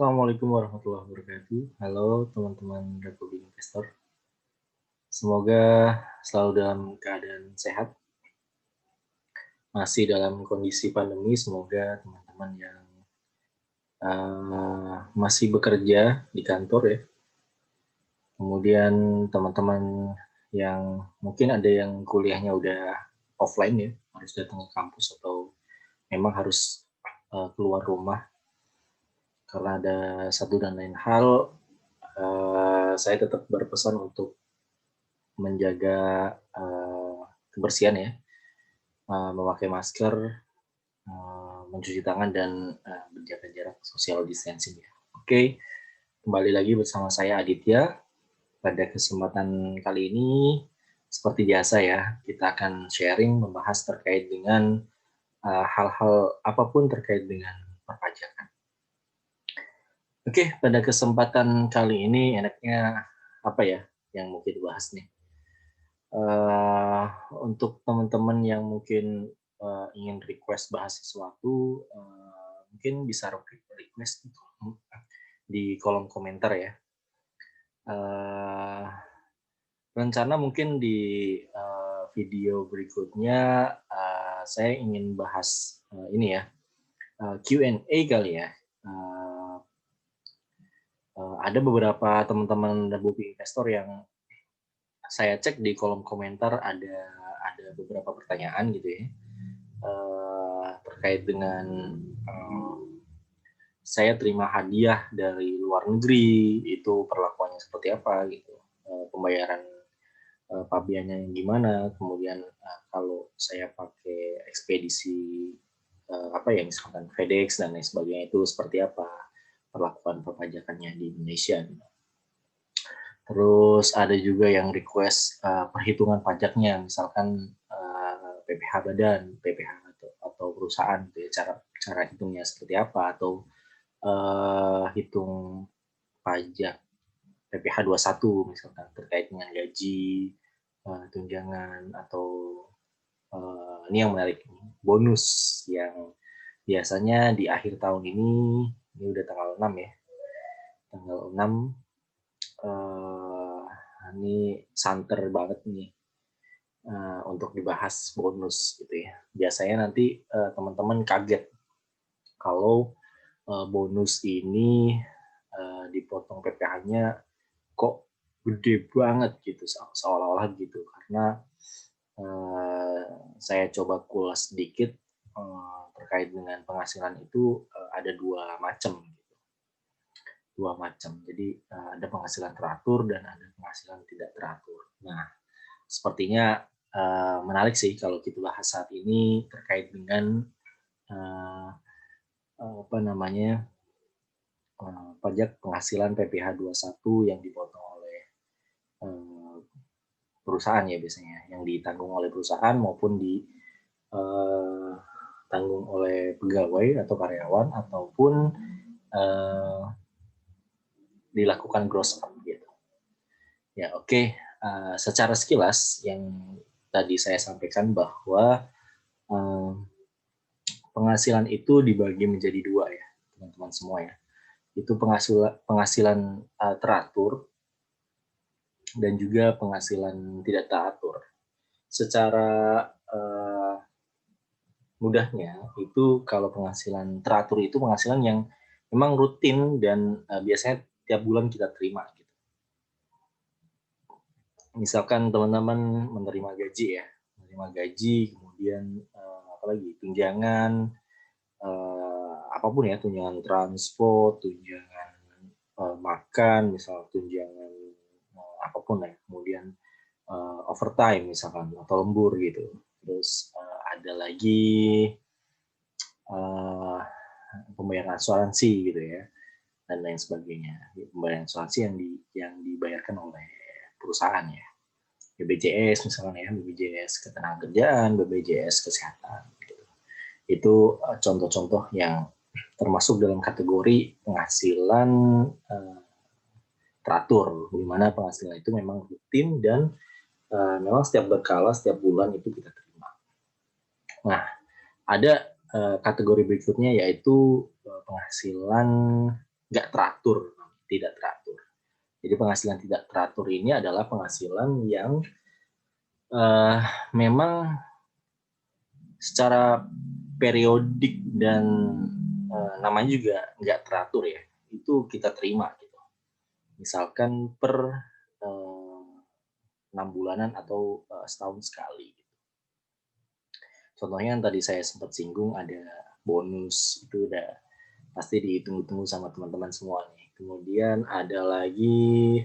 Assalamualaikum warahmatullahi wabarakatuh. Halo teman-teman Republik Investor. Semoga selalu dalam keadaan sehat. Masih dalam kondisi pandemi, semoga teman-teman yang masih bekerja di kantor ya. Kemudian teman-teman yang mungkin ada yang kuliahnya udah offline ya, harus datang ke kampus atau memang harus keluar rumah karena ada satu dan lain hal. Saya tetap berpesan untuk menjaga kebersihan ya, memakai masker, mencuci tangan, dan menjaga jarak social distancing ya. Oke, kembali lagi bersama saya Aditya. Pada kesempatan kali ini, seperti biasa ya, kita akan sharing membahas terkait dengan hal-hal apapun terkait dengan perpajakan. Oke, pada kesempatan kali ini enaknya apa ya yang mau kita bahas nih? Untuk teman-teman yang mungkin ingin request bahas sesuatu, mungkin bisa request di kolom komentar ya. Rencana mungkin di video berikutnya saya ingin bahas ini ya, Q&A kali ya. Ada beberapa teman-teman Republik Investor yang saya cek di kolom komentar ada beberapa pertanyaan gitu ya, terkait dengan saya terima hadiah dari luar negeri, itu perlakuannya seperti apa gitu, pembayaran pabeannya yang gimana, kemudian kalau saya pakai ekspedisi apa ya, misalkan FedEx dan lain sebagainya, itu seperti apa perlakuan perpajakannya di Indonesia. Terus ada juga yang request perhitungan pajaknya, misalkan PPh badan, PPh atau perusahaan gitu ya, cara hitungnya seperti apa, atau hitung pajak PPh 21 misalkan terkait dengan gaji, tunjangan, atau ini yang menarik, bonus yang biasanya di akhir tahun ini udah tanggal 6 ya, tanggal 6 ini santer banget nih untuk dibahas bonus gitu ya. Biasanya nanti teman-teman kaget kalau bonus ini dipotong PPh-nya kok gede banget gitu, seolah-olah gitu, karena saya coba kulas sedikit terkait dengan penghasilan itu ada dua macam. Jadi ada penghasilan teratur dan ada penghasilan tidak teratur. Nah, sepertinya menarik sih kalau kita bahas saat ini terkait dengan pajak penghasilan PPh 21 yang dipotong oleh perusahaan ya, biasanya yang ditanggung oleh perusahaan maupun ditanggung oleh pegawai atau karyawan, ataupun dilakukan gross up gitu. Ya, oke. Secara sekilas yang tadi saya sampaikan bahwa penghasilan itu dibagi menjadi dua ya, teman-teman semua ya. Itu penghasilan teratur dan juga penghasilan tidak teratur. Secara mudahnya itu, kalau penghasilan teratur itu penghasilan yang memang rutin dan biasanya tiap bulan kita terima gitu. Misalkan teman-teman menerima gaji ya, kemudian apalagi tunjangan, apapun ya, tunjangan transport, tunjangan makan, misal tunjangan apapun ya, kemudian overtime misalkan atau lembur gitu. Terus ada lagi pembayaran asuransi gitu ya, dan lain sebagainya. Pembayaran asuransi yang dibayarkan oleh perusahaan ya, BPJS misalkan ya, BPJS ketenagakerjaan, BPJS kesehatan gitu. Itu contoh-contoh yang termasuk dalam kategori penghasilan teratur, di mana penghasilan itu memang rutin dan memang setiap berkala, setiap bulan itu kita terima. Nah, ada kategori berikutnya, yaitu penghasilan nggak teratur, tidak teratur. Jadi penghasilan tidak teratur ini adalah penghasilan yang memang secara periodik dan namanya juga nggak teratur ya, itu kita terima gitu. Misalkan per 6 bulanan atau setahun sekali. Contohnya yang tadi saya sempat singgung ada bonus, itu udah pasti ditunggu-tunggu sama teman-teman semua nih. Kemudian ada lagi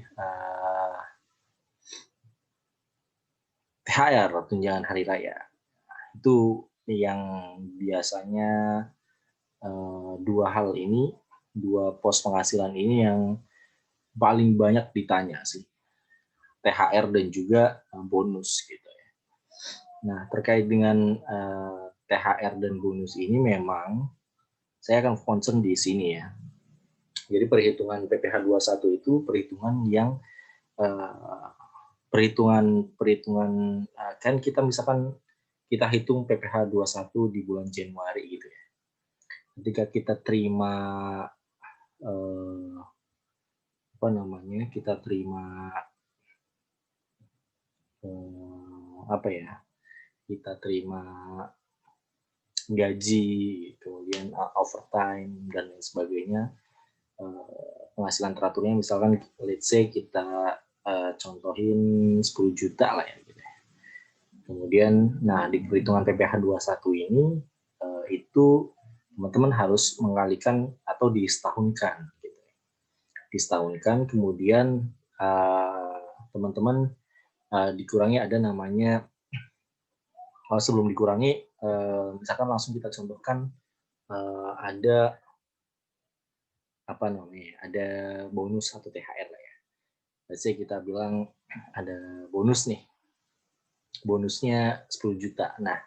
THR, tunjangan hari raya. Itu yang biasanya dua hal ini, dua pos penghasilan ini yang paling banyak ditanya sih. THR dan juga bonus gitu ya. Nah, terkait dengan THR dan bonus ini memang saya akan concern di sini ya. Jadi perhitungan PPh 21 itu perhitungan yang perhitungan kan kita misalkan kita hitung PPh 21 di bulan Januari gitu ya. Ketika kita terima kita terima kita terima gaji, kemudian overtime dan lain sebagainya, penghasilan teraturnya misalkan let's say kita contohin 10 juta lah ya gitu. Kemudian nah di perhitungan PPh 21 ini itu teman-teman harus mengalihkan atau disetahunkan gitu. Disetahunkan, kemudian teman-teman dikurangi ada namanya sebelum dikurangi misalkan langsung kita contohkan ada ada bonus atau THR lah ya. Let's say kita bilang ada bonus nih, bonusnya 10 juta. Nah,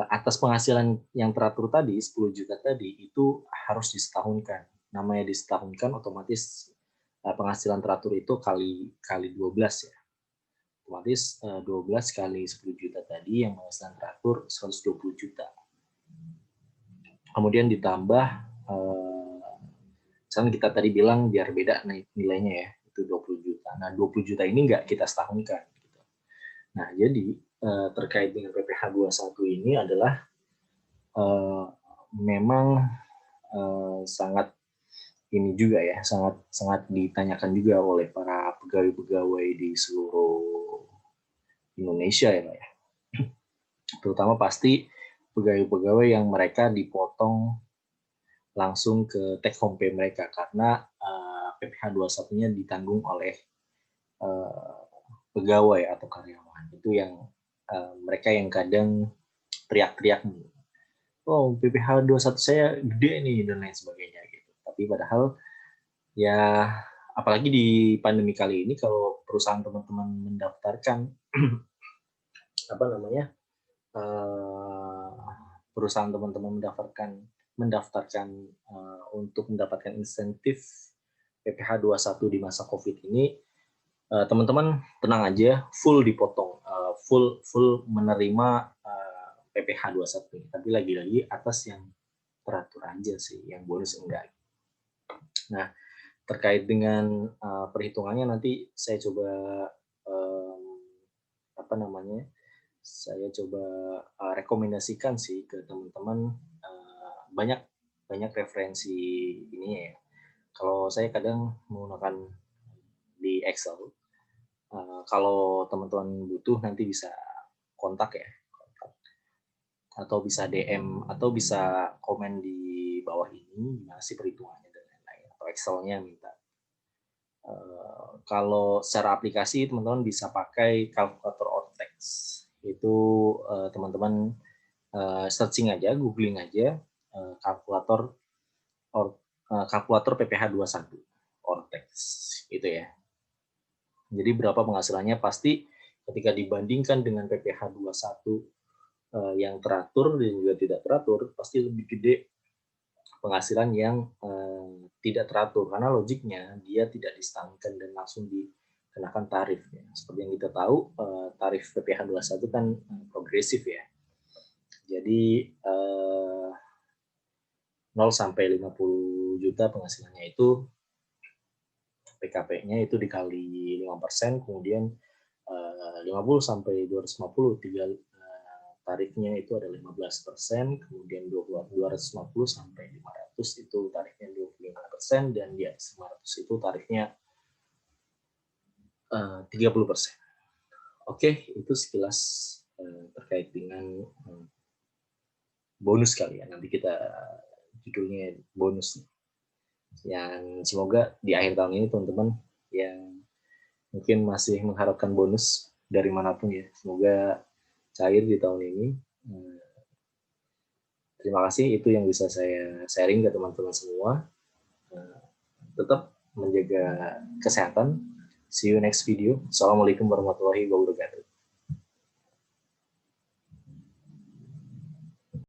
atas penghasilan yang teratur tadi 10 juta tadi itu harus disetahunkan. Namanya disetahunkan otomatis penghasilan teratur itu kali 12 ya. Otomatis 12 kali 10 juta tadi yang penghasilan teratur 120 juta. Kemudian ditambah misalnya kita tadi bilang biar beda nilainya ya, itu 20 juta. Nah, 20 juta ini nggak kita setahunkan. Gitu. Nah, jadi terkait dengan PPh 21 ini adalah memang sangat ini juga ya, sangat ditanyakan juga oleh para pegawai-pegawai di seluruh Indonesia ya, Pak ya. Terutama pasti pegawai-pegawai yang mereka dipotong langsung ke take home pay mereka karena PPh 21-nya ditanggung oleh pegawai atau karyawan. Itu yang mereka yang kadang teriak-teriak nih. Oh, PPh 21 saya gede nih dan lain sebagainya gitu. Tapi padahal ya apalagi di pandemi kali ini kalau perusahaan teman-teman mendaftarkan perusahaan teman-teman mendaftarkan untuk mendapatkan insentif PPh 21 di masa Covid ini, teman-teman tenang aja, full dipotong, full menerima PPh 21. Tapi lagi-lagi atas yang teratur aja sih, yang bonus enggak. Nah, terkait dengan perhitungannya nanti saya coba saya coba rekomendasikan sih ke teman-teman banyak referensi ini ya. Kalau saya kadang menggunakan di Excel. Kalau teman-teman butuh nanti bisa kontak ya, atau bisa DM atau bisa komen di bawah ini gimana sih perhitungannya dan lain-lain, atau Excel-nya minta. Kalau secara aplikasi teman-teman bisa pakai kalkulator Ortex. Itu teman-teman searching aja, googling aja kalkulator PPh 21 Ortex gitu ya. Jadi berapa penghasilannya pasti ketika dibandingkan dengan PPh 21 yang teratur dan juga tidak teratur pasti lebih gede penghasilan yang tidak teratur karena logiknya dia tidak disetahunkan dan langsung dikenakan tarif ya. Seperti yang kita tahu tarif PPh 21 kan progresif ya. Jadi 0 sampai 50 juta penghasilannya itu PKP-nya itu dikali 5%, kemudian 50 sampai 250 tarifnya itu ada 15%, kemudian 250 sampai 500 itu tarifnya 25%, dan di atas 500 itu tarifnya 30%. Oke, itu sekilas terkait dengan bonus kali ya. Nanti kita judulnya bonus. Yang semoga di akhir tahun ini teman-teman yang mungkin masih mengharapkan bonus dari manapun ya, semoga cair di tahun ini. Terima kasih, itu yang bisa saya sharing ke teman-teman semua. Tetap menjaga kesehatan. See you next video. Assalamualaikum warahmatullahi wabarakatuh.